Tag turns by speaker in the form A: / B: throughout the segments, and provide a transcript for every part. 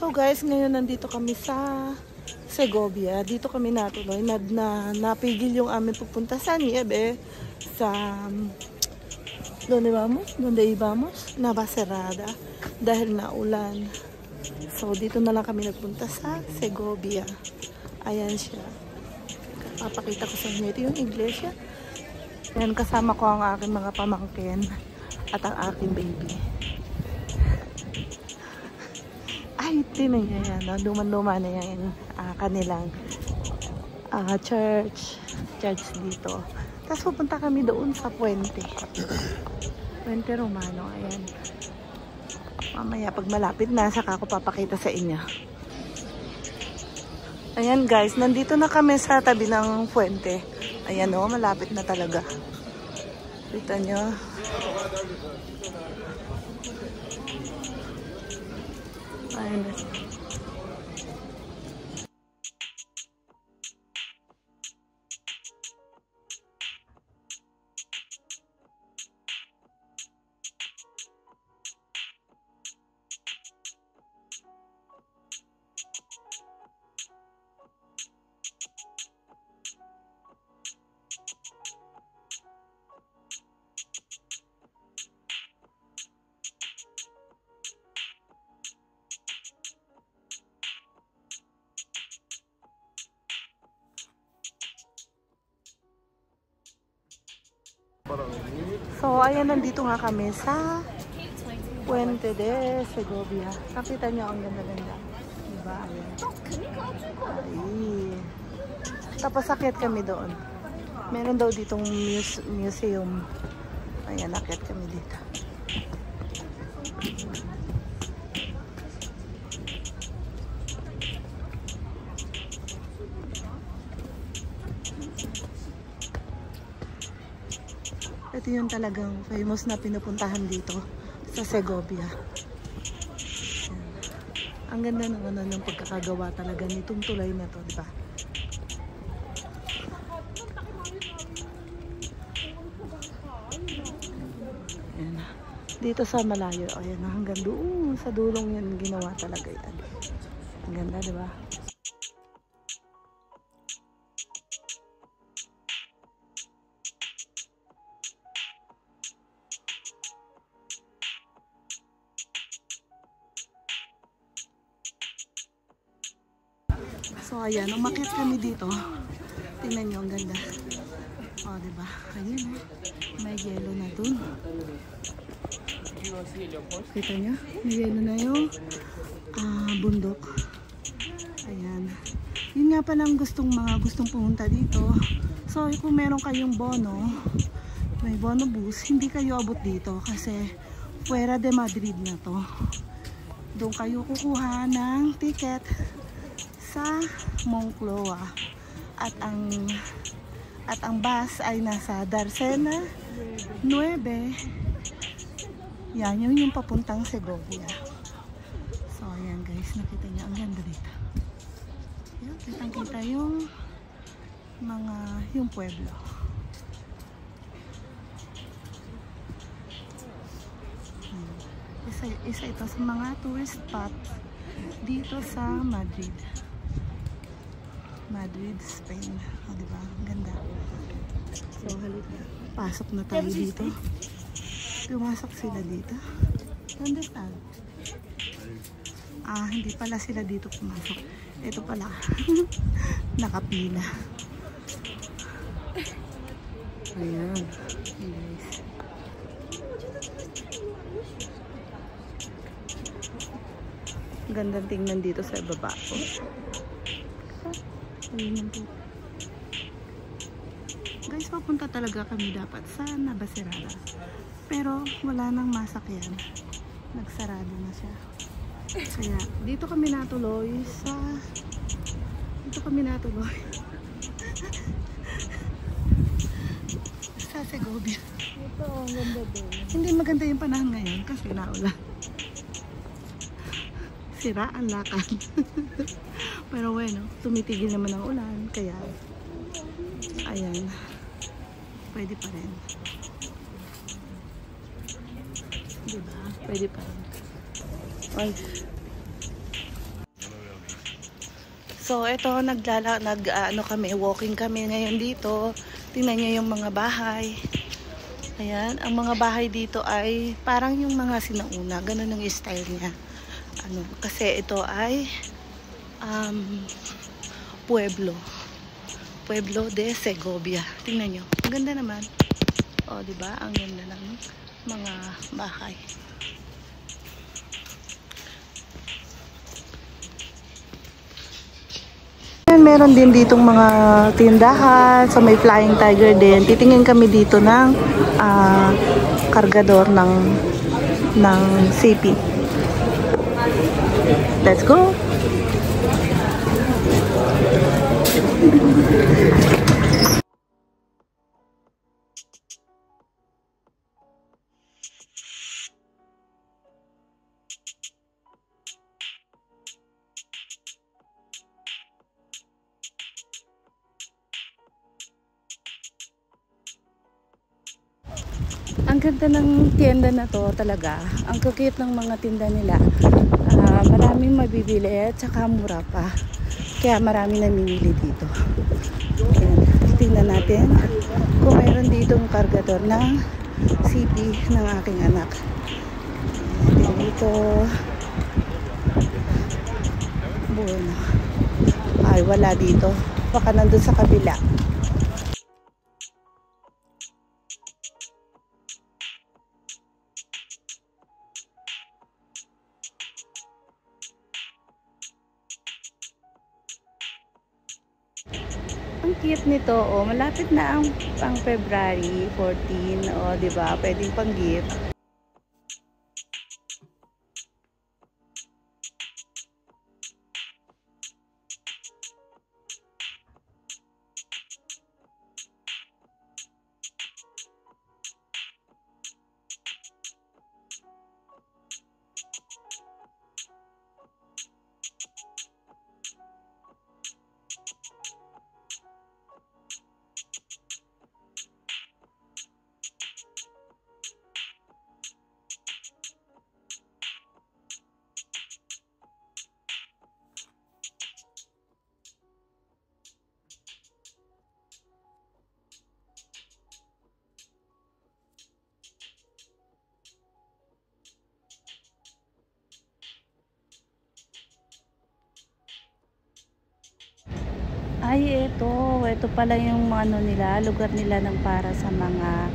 A: So guys, ngayon nandito kami sa Segovia. Dito kami natuloy. Napigil yung aming pupunta sa Nieve. Sa Donde íbamos? Navacerrada. Dahil naulan. So dito na lang kami nagpunta sa Segovia. Ayan siya. Papakita ko sa inyo. Ito yung iglesia. Ayan, kasama ko ang aking mga pamangkin at ang aking baby. Ay, tinan niya yan. Luman-luma na yan kanilang church dito. Tapos pupunta kami doon sa Puente Romano. Ayan. Mamaya pag malapit na, saka ako papakita sa inyo. Ayan guys, nandito na kami sa tabi ng Puente. Ayan o, malapit na talaga. Kita nyo. Ayan. So, ayan, nandito nga kami sa Puente de Segovia. Nakita nyo ang ganda-ganda. Diba? Ayan. Ay. Tapos akyat kami doon. Meron daw ditong museum. Ayan, akyat kami dito. Ito yung talagang famous na pinupuntahan dito sa Segovia. Ayan. Ang ganda ng pagkakagawa talaga nitong tulay na to, diba? Ayan. Dito sa malayo, ayan, hanggang doon sa dulong yan ginawa talaga yan. Ang ganda, diba? So ayan, umakyat kami dito. Tingnan nyo, ang ganda. O, diba? Ayan, may yelo na dun. Kita nyo? May yelo na yung bundok. Ayan. Yun nga palang gustong pumunta dito. So kung meron kayong bono, may bono bus, hindi kayo abot dito kasi fuera de Madrid na to. Doon kayo kukuha ng ticket sa Moncloa at ang bus ay nasa Dársena 9. Yan yung papuntang Segovia. So ayan guys, nakita niyo ang ganda dito. Yan, kitang-kita yung pueblo. Isa ito sa mga tourist spot dito sa Madrid, Spain. O, diba? Ang ganda. So, halika. Pasok na tayo dito. Pumasok sila dito. Understand? Hindi pala sila dito pumasok. Ito pala. Nakapila. Ayan. Guys. Gandang tingnan dito sa baba. Guys, papunta talaga kami dapat sa Navacerrada. Pero wala nang masakyan. Nagsarado na siya. Kaya dito kami natuloy sa Segovia.
B: Ito, ang ganda din.
A: Hindi maganda yung panahon ngayon kasi naulan. Sira ang lakad. Pero bueno, tumitigil naman ang ulan, kaya ayan, pwede pa rin. Diba? Pwede pa rin. Ay. So, ito, ano kami, walking kami ngayon dito. Tingnan niyo yung mga bahay. Ayan, ang mga bahay dito ay parang yung mga sinauna. Ganun ang style niya. Ano, kasi ito ay Pueblo. Pueblo de Segovia. Tingnan nyo. Ang ganda naman. O, diba? Ang ganda ng mga bahay. Meron din ditong mga tindahan. So, may Flying Tiger din. Titingin kami dito ng kargador ng CP. Let's go! Ang ganda ng tienda na to talaga. Ang cute ng mga tinda nila. Maraming mabibili at saka mura pa. Kaya maraming namimili dito. Ayan. Tingnan natin kung mayroon ditong kargador ng CP ng aking anak. Ayan dito. Bueno. Ay, wala dito. Baka nandun sa kabila. Ang cute nito, oh, malapit na ang February 14, oh, 'di ba? Pwedeng pang-gift. Ay, ito pala yung ano nila, lugar nila ng para sa mga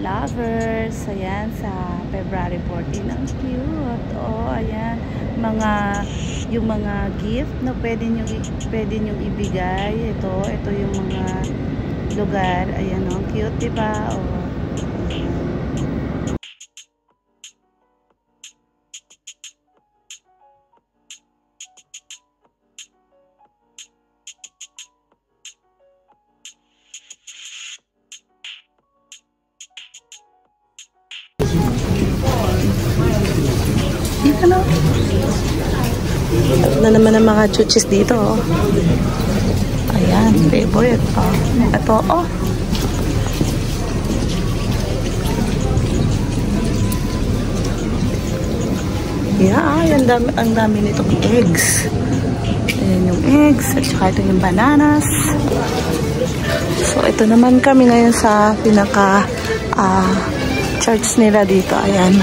A: lovers. Ayan, sa February 14. Ang cute. Oh, ayan. Yung mga gift na pwede nyo ibigay. Ito yung mga lugar. Ayan, oh, cute, diba? Oh, ayan. Dito na. Na naman ang mga chuchis dito. Oh. Ayan, favorite. Oh. Ito, oh. Yeah, ang dami nitong eggs. Ayan yung eggs. At saka ito yung bananas. So, ito naman kami ngayon sa pinaka church nila dito. Ayan.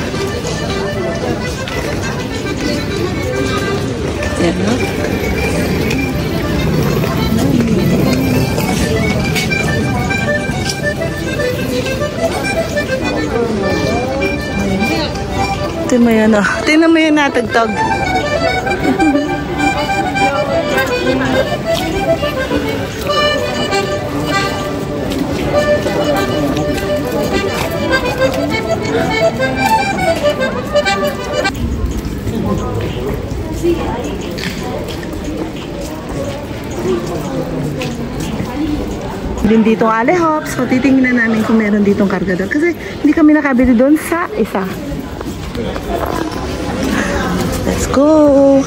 A: Ayan, no? Tingnan mo yan, oh. Tingnan mo yan natagtog. Din ditong Alehop. So, titingnan namin kung meron ditong kargador. Kasi hindi kami nakabili doon sa isa. Let's go!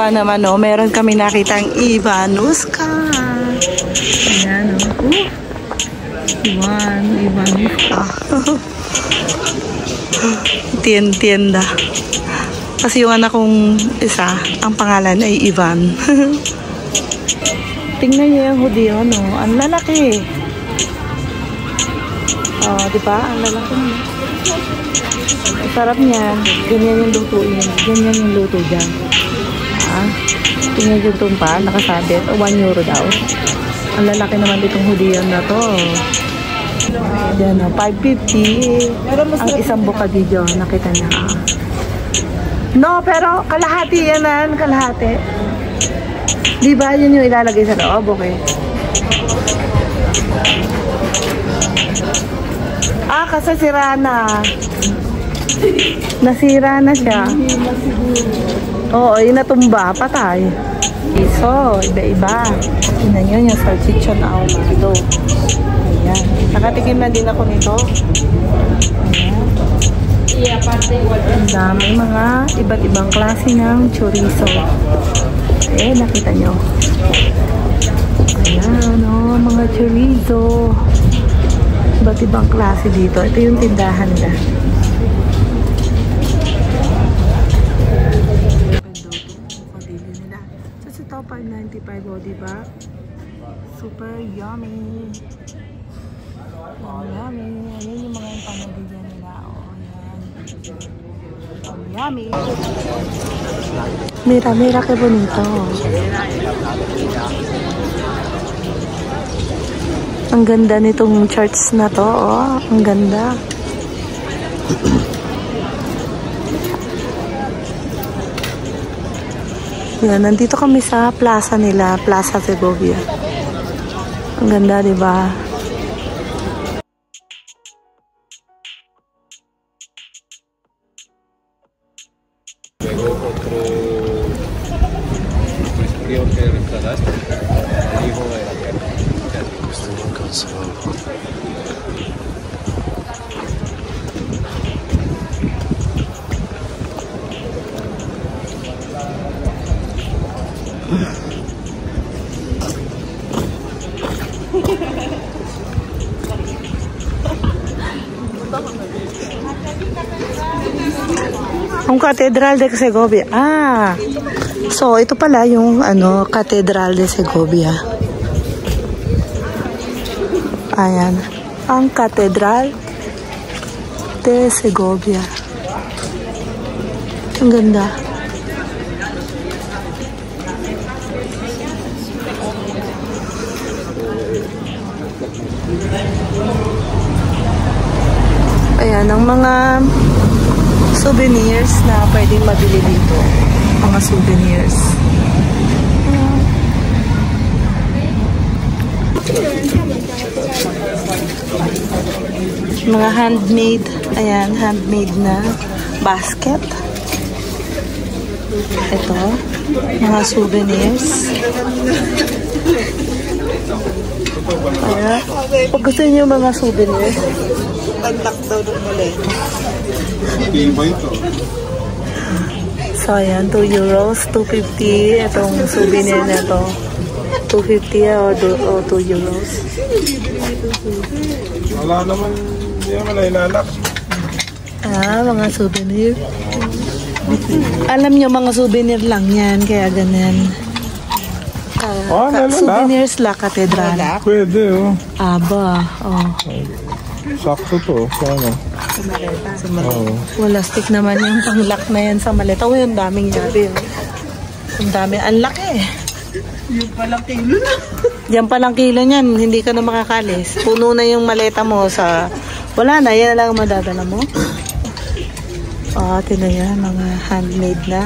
A: Pa naman, no, meron kami nakitang Ivanuska. Ayan, no. Ivanuska. Tienda. Kasi yung anak kong isa, ang pangalan ay Ivan. Tingnan niyo yung hoodie, no? Ang lalaki. Oh, di ba? Ang lalaki niya. Sarap niyan. Ganyan yung lutuin. Ganyan yung luto dyan. Tingnan yung tumpa. Nakasabit. 1 euro daw. Ang lalaki naman itong hoodie na to. Yan, 550. Ang isang bocadillo. Nakita niya. No, pero kalahati yan, kalahati. Di ba yun yung ilalagay sa loob? Okay. Kasi sira na. Nasira na siya. Oo, inatumba. Patay. So, iba-iba. Tingnan nyo yung salchichon ahumado. Ayan. Nakatikim na din ako nito. Ayan. Ang dami mga iba't ibang klase ng chorizo. Nakita nyo. Ayan, mga chorizo. Iba't ibang klase dito. Ito yung tindahan na. Kasi ito, 595 o, diba? Super yummy. Yummy. Ayan yung mga pamabigyan nila. Yummy. Mira que bonito. Ang ganda nitong church na to, ang ganda. Yan, nandito kami sa plaza nila, Plaza Segovia. Ang ganda, di ba? Ang Catedral de Segovia. So ito pala yung Catedral de Segovia. Ayan, ang Catedral de Segovia. Ang ganda. Ayan, ang mga souvenirs na pwedeng mabili dito. Mga souvenirs. Mga handmade. Ayan, handmade na basket. Ito. Mga souvenirs. Ayan. Pag gusto niyo mga souvenirs, tandak daw ng maleta. So, ayan, 2 euros, 250. Itong souvenir na to. 250 o 2 euros.
B: Wala naman, hindi naman nailalak.
A: Mga souvenir. Alam nyo, mga souvenir lang yan, kaya ganun. Souvenirs la Catedral.
B: Pwede,
A: Aba,
B: sakto to, sana.
A: Sa maleta. Wala stick naman yung pang-lock na yan sa maleta. Ang daming yabi. Ang dami. Ang laki. Yung palang kilo na. Yan palang kilo niyan. Hindi ka na makakalis. Puno na yung maleta mo sa... Wala na. Yan lang ang madadala mo. Tinan yan. Mga handmade na.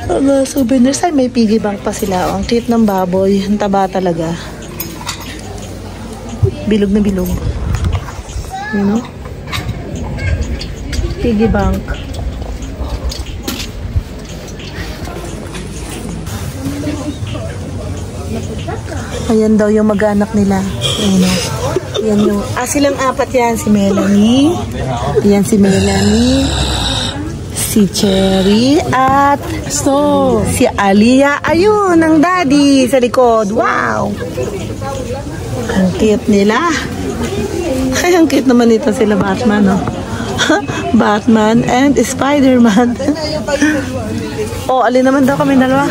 A: Mga souvenirs. Ay, may piggy bank pa sila. Ang cute ng baboy. Ang taba talaga. Bilog na bilog. You know? Piggy bank. Ayan daw yung mag-anak nila. Ayan yung... silang apat yan. Si Melanie. Ayan si Melanie. si Cherry at si Alia. Ayun, ang daddy sa likod. Wow! Ang cute nila. Ay, ang cute naman ito sila Batman, no? Batman and Spider-Man. Oh, alin naman daw kami dalawa?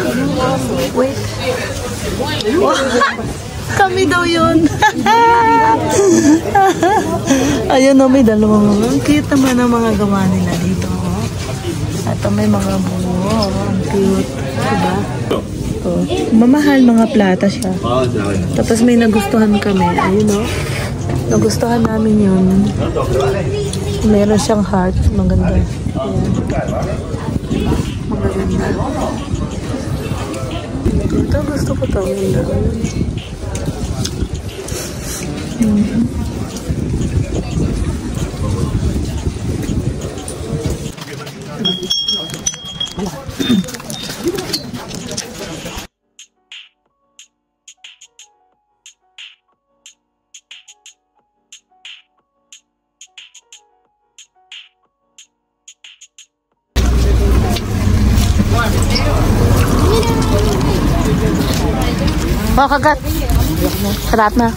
A: Wait. Oh, kami daw yun. Ayun, no, may dalawa mga. Ang cute naman ang mga gawa nila dito. At may mga bungo. Ang cute. Diba? Oh, mamahal mga plata siya. Tapos may nagustuhan kami. Ayun, no? Nagustuhan namin yun. Meron siyang heart. Maganda. Ayan. Maganda. Ito gusto ko ito. Oh, kagat. Sarap na.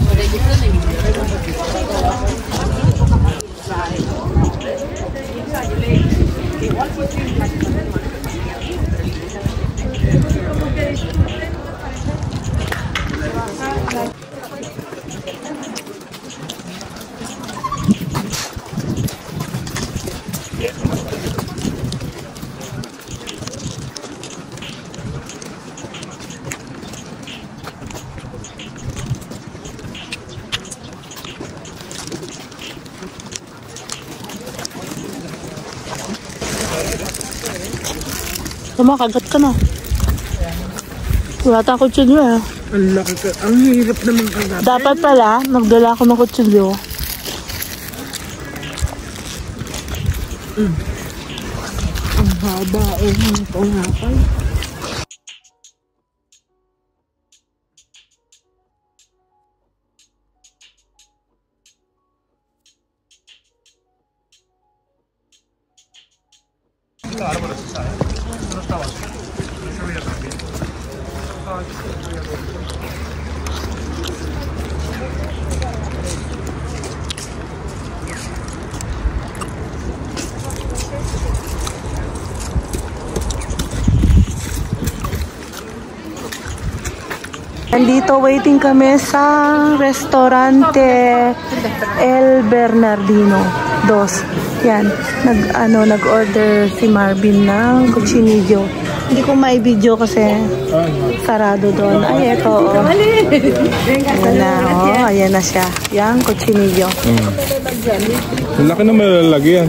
A: Kumakagat ka na. Wala tayong kutsilyo eh.
C: Ang laki ka. Ang hirap naman kagatin.
A: Dapat pala, nagdala ako ng kutsilyo.
C: Ang haba. Ang panghapal.
A: Nandito waiting kami sa restaurante El Bernardino 2. Yan, nag-order si Marvin ng cochinillo. Hindi ko mai-video kasi sarado doon. Ay, eto. Oh. Ayan na, oh, ayan na siya. Yan, cochinillo.
B: Ang laki na malalagyan.